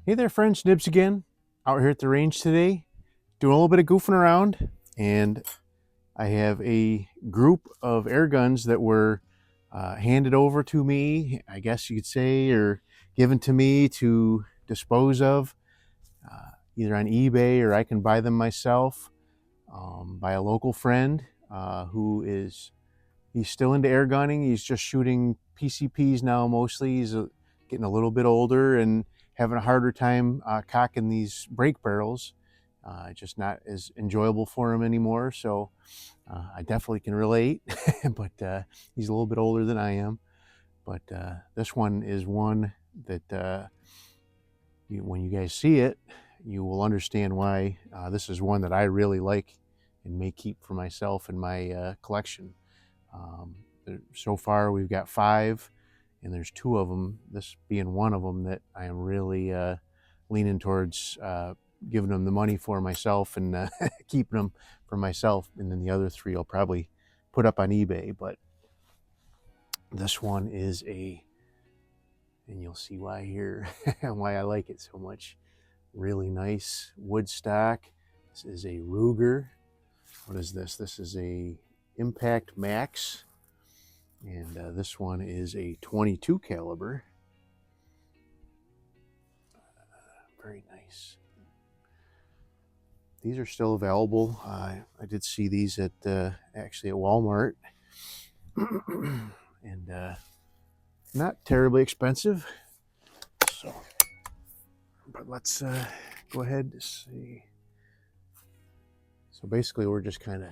Hey there, friends. Nibs again. Out here at the range today, doing a little bit of goofing around, and I have a group of air guns that were handed over to me, I guess you could say, or given to me to dispose of, either on eBay or I can buy them myself, by a local friend he's still into air gunning. He's just shooting PCPs now mostly. He's getting a little bit older and having a harder time cocking these break barrels. Just not as enjoyable for him anymore. So I definitely can relate, but he's a little bit older than I am. But this one is one that when you guys see it, you will understand why this is one that I really like and may keep for myself in my collection. Um, so far, we've got 5, and there's 2 of them, this being one of them, that I am really leaning towards giving them the money for myself and keeping them for myself. And then the other 3 I'll probably put up on eBay. But this one is and you'll see why here, why I like it so much. Really nice wood stock. This is a Ruger. What is this? This is a Impact Max, and this one is a 22 caliber. Very nice. These are still available. I did see these at actually at Walmart, and not terribly expensive. So, but let's go ahead and see. So basically, we're just kind of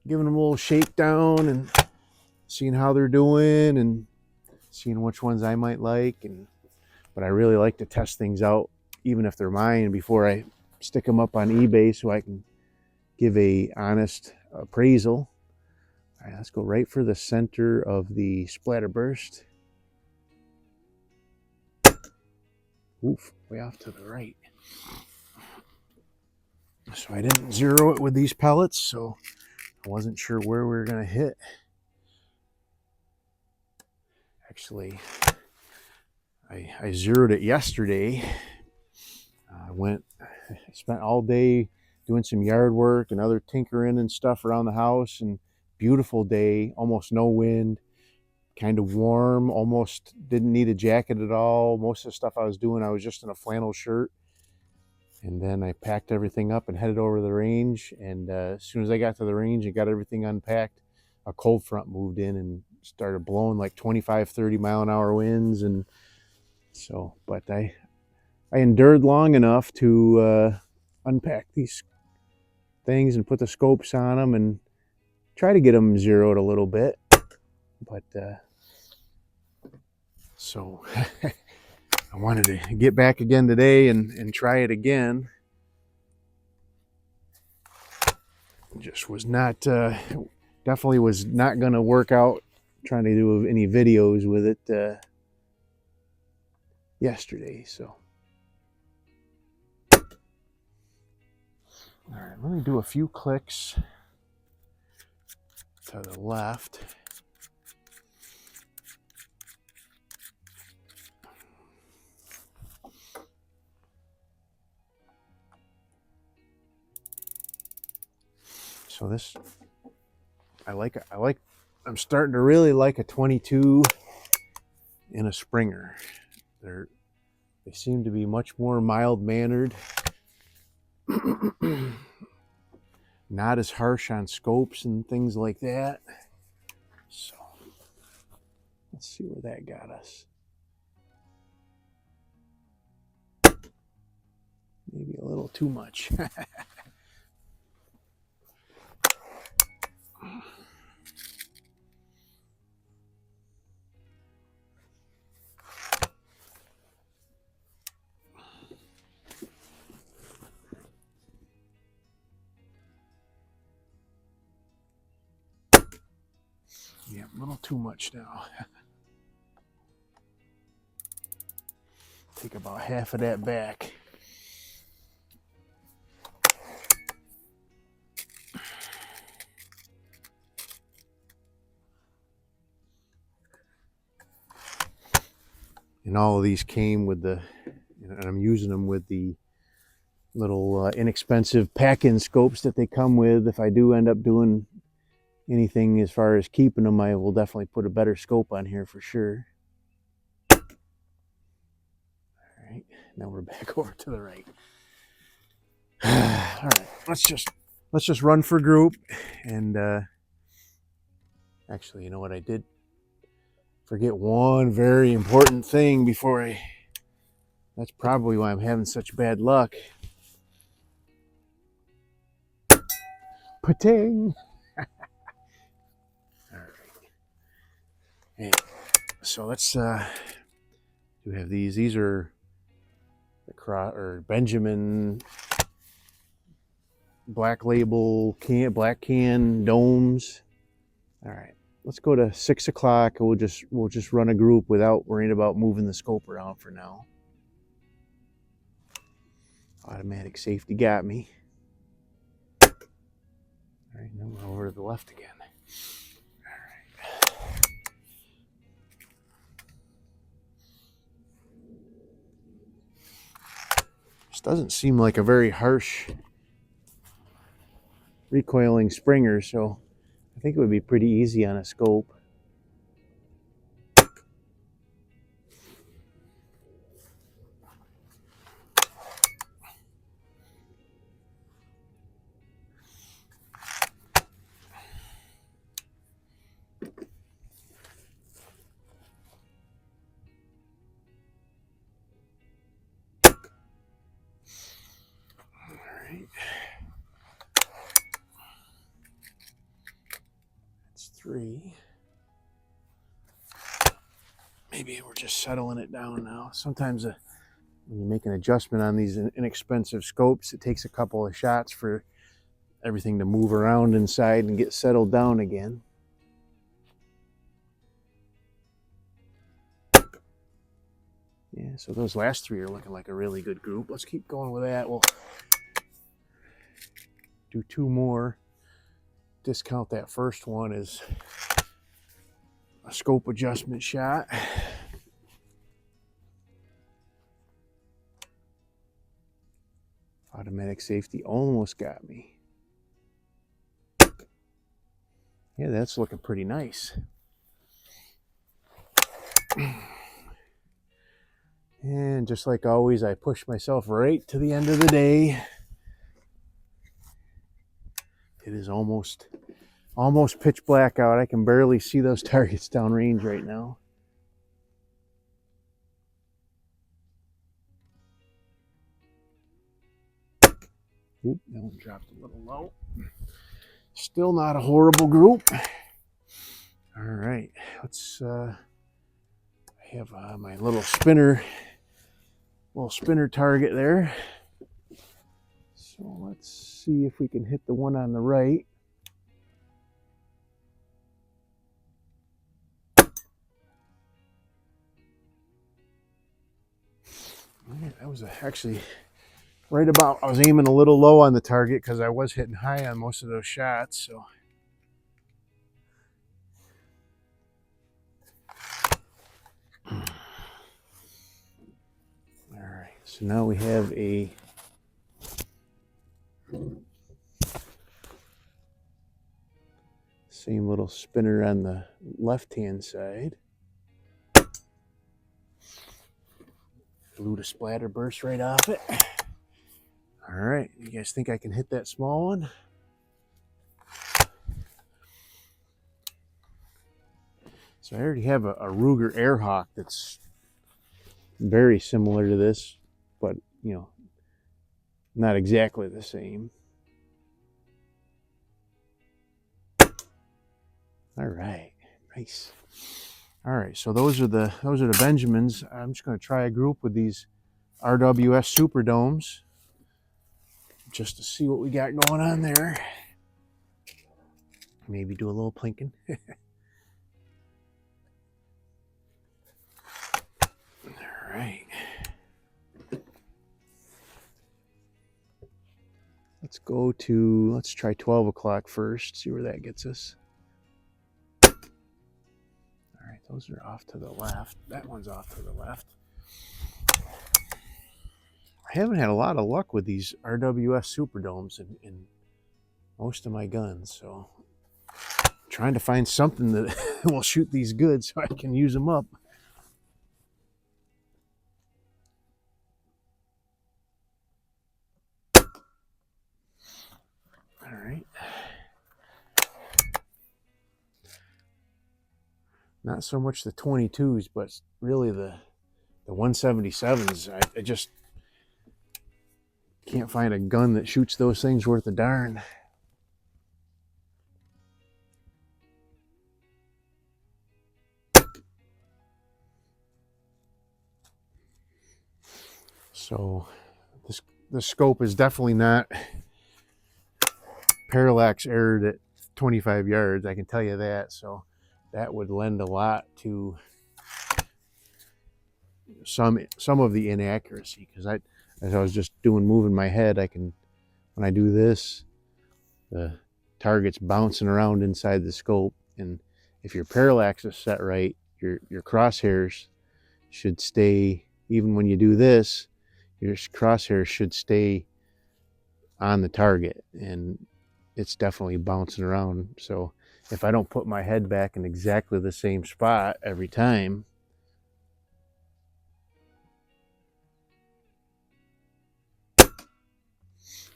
giving them a little shakedown and seeing how they're doing and seeing which ones I might like. But I really like to test things out, even if they're mine, before I stick them up on eBay so I can give a honest appraisal. All right, let's go right for the center of the splatterburst. Oof, way off to the right. So I didn't zero it with these pellets, so I wasn't sure where we were going to hit. Actually, I zeroed it yesterday. I spent all day doing some yard work and other tinkering and stuff around the house, and beautiful day, almost no wind, kind of warm, almost didn't need a jacket at all. Most of the stuff I was doing, I was just in a flannel shirt. And then I packed everything up and headed over to the range. And as soon as I got to the range and got everything unpacked, a cold front moved in and started blowing like 25, 30 mile an hour winds. And so, but I endured long enough to unpack these things and put the scopes on them and try to get them zeroed a little bit. But so I wanted to get back again today and try it again. Just was not, definitely was not going to work out trying to do any videos with it yesterday. So, all right, let me do a few clicks to the left. So this, I'm starting to really like a 22 in a Springer. They seem to be much more mild-mannered, not as harsh on scopes and things like that. So let's see where that got us. Maybe a little too much. Yeah, a little too much now. Take about half of that back. And all of these came with the, and I'm using them with the little inexpensive pack-in scopes that they come with. If I do end up doing anything as far as keeping them, I will definitely put a better scope on here for sure. All right, now we're back over to the right. All right, let's just run for group. And actually, you know what, I did forget one very important thing before that's probably why I'm having such bad luck. Pating. All right. Hey, so let's we have these. These are the Benjamin Black Label black can domes. All right, let's go to 6 o'clock. We'll just run a group without worrying about moving the scope around for now. Automatic safety got me. All right, now we're over to the left again. All right. This doesn't seem like a very harsh recoiling springer, so I think it would be pretty easy on a scope. That's 3. Maybe we're just settling it down now. Sometimes when you make an adjustment on these inexpensive scopes, it takes a couple of shots for everything to move around inside and get settled down again. Yeah, so those last 3 are looking like a really good group. Let's keep going with that. We'll do 2 more. Discount that first one as a scope adjustment shot. Automatic safety almost got me. Yeah, that's looking pretty nice. And just like always, I push myself right to the end of the day. It is almost pitch black out. I can barely see those targets downrange right now. Oop, that one dropped a little low. Still not a horrible group. All right, let's I have my little spinner target there. So let's see if we can hit the one on the right. Yeah, that was actually right about, I was aiming a little low on the target because I was hitting high on most of those shots. So all right, so now we have a same little spinner on the left-hand side. Blew the splatter burst right off it. All right, you guys think I can hit that small one? So I already have a Ruger Airhawk that's very similar to this, but you know, not exactly the same. All right, nice. All right, so those are the Benjamins. I'm just going to try a group with these RWS Super Domes just to see what we got going on there. Maybe do a little plinking. All right. Let's try 12 o'clock first, see where that gets us. All right, those are off to the left. That one's off to the left. I haven't had a lot of luck with these RWS Superdomes in most of my guns, so I'm trying to find something that will shoot these good so I can use them up. All right. Not so much the 22s, but really the 177s. I just can't find a gun that shoots those things worth a darn. So the scope is definitely not parallax errored at 25 yards, I can tell you that. So that would lend a lot to some of the inaccuracy, because as I was just moving my head, when I do this, the target's bouncing around inside the scope, and if your parallax is set right, your crosshairs should stay. Even when you do this, your crosshairs should stay on the target, and it's definitely bouncing around. So if I don't put my head back in exactly the same spot every time,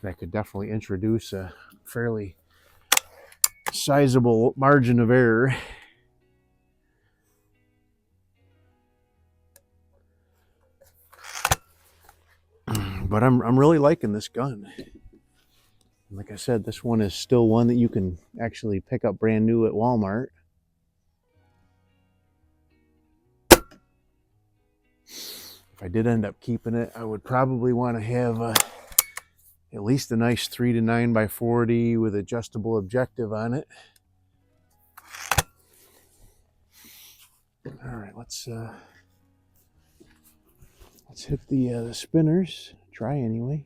that could definitely introduce a fairly sizable margin of error. But I'm really liking this gun. Like I said, this one is still one that you can actually pick up brand new at Walmart. If I did end up keeping it, I would probably want to have at least a nice 3 to 9 by 40 with adjustable objective on it. All right, let's hit the spinners. Try anyway.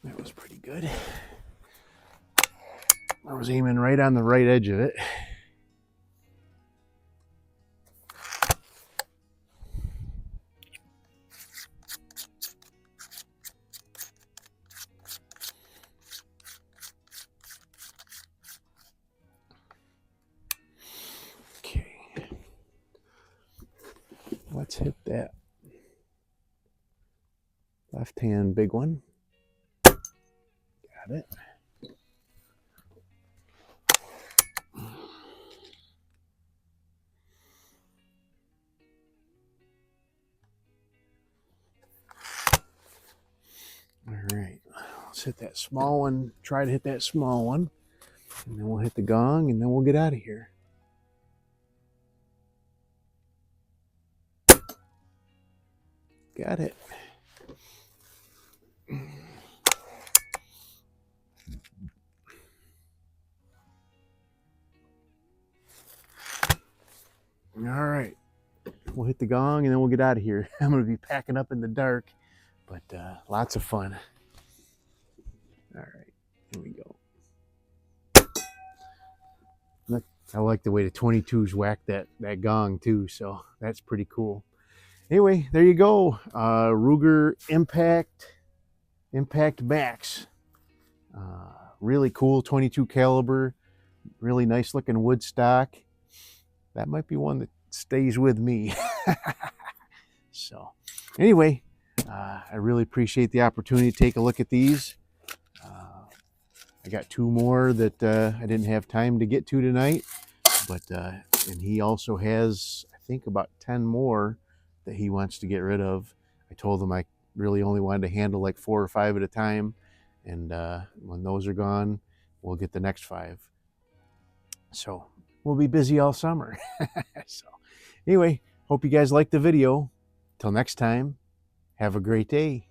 That was pretty good. I was aiming right on the right edge of it. Okay. Let's hit that left hand big one. Got it. All right, let's hit that small one. Try to hit that small one, and then we'll hit the gong, and then we'll get out of here. Got it. All right, we'll hit the gong, and then we'll get out of here. I'm going to be packing up in the dark, but lots of fun. All right, here we go. Look, I like the way the 22s whack that gong too, so that's pretty cool. Anyway, there you go. Ruger Impact Max. Really cool 22 caliber, really nice looking wood stock. That might be one that stays with me. So anyway, I really appreciate the opportunity to take a look at these. I got 2 more that I didn't have time to get to tonight, but and he also has, I think, about 10 more that he wants to get rid of. I told him I really only wanted to handle like 4 or 5 at a time, and when those are gone, we'll get the next 5. So we'll be busy all summer. So anyway, hope you guys liked the video. Till next time, have a great day.